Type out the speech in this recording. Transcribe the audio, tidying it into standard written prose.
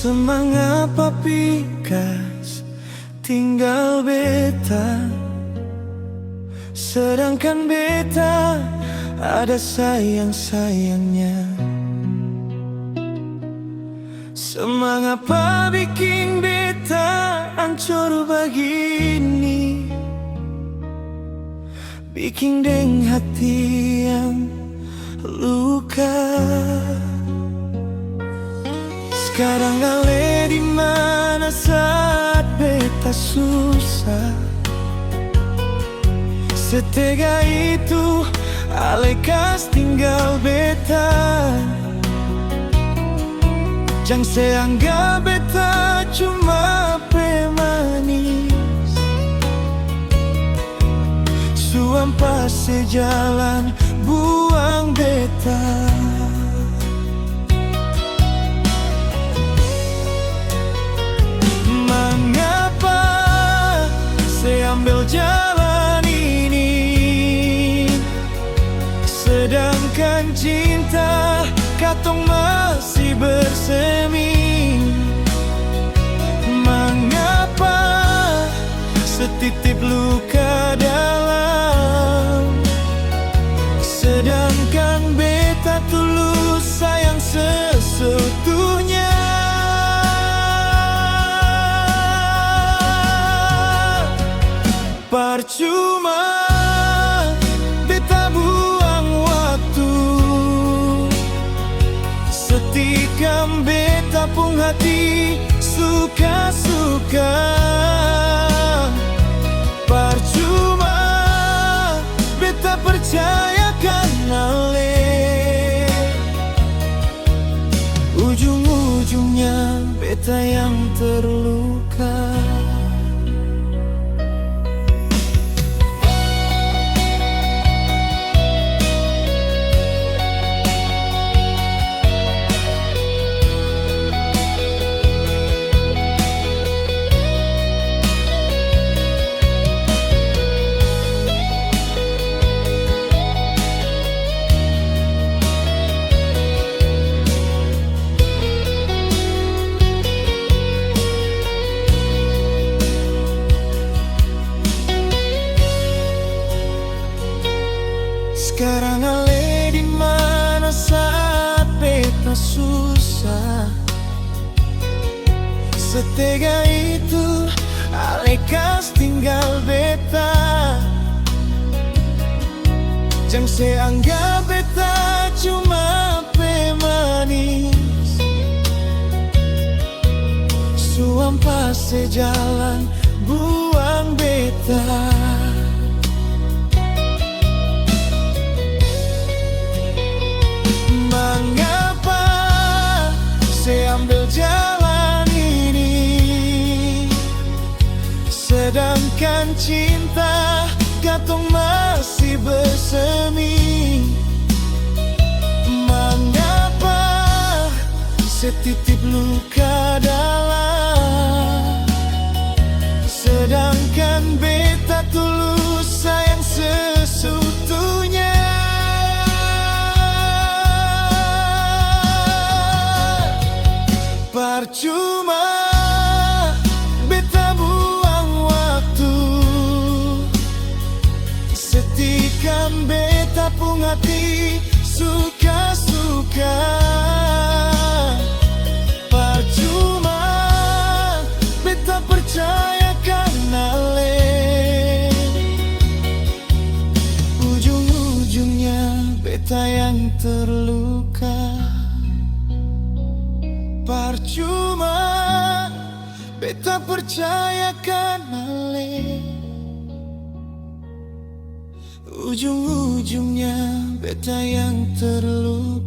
Semangat papikas tinggal beta, sedangkan beta ada sayang-sayangnya. Semangat apa bikin beta hancur begini, bikin deng hati yang luka. Sekarang ale di mana saat beta susah, setega itu ale kas tinggal beta. Jangan seanggap beta cuma pemanis, suampa sejalan buang beta. Mengapa saya ambil jalan ini, sedangkan cinta katong masih bersemi? Mengapa setitip luka dalam, sedangkan beta tulus sayang seseutuhnya? Percuma beta buang waktu, setikam beta pun hati suka-suka. Percuma beta percayakan ale, ujung-ujungnya beta yang terluka. Sekarang ale di mana saat beta susah, setega itu ale kas tinggal beta. Jangan seanggap beta cuma pemanis, suampa sejalan buang beta. Mengapa saya ambil jalan ini, sedangkan cinta katong masih bersemi? Mengapa setitip luka dalam, sedangkan beta tulus sayang seseutuhnya? Percuma beta buang waktu, setikam beta pun hati suka-suka. Percuma beta percayakan ale, ujung-ujungnya beta yang terluka. Percuma beta percayakan ale, ujung-ujungnya beta yang terluka.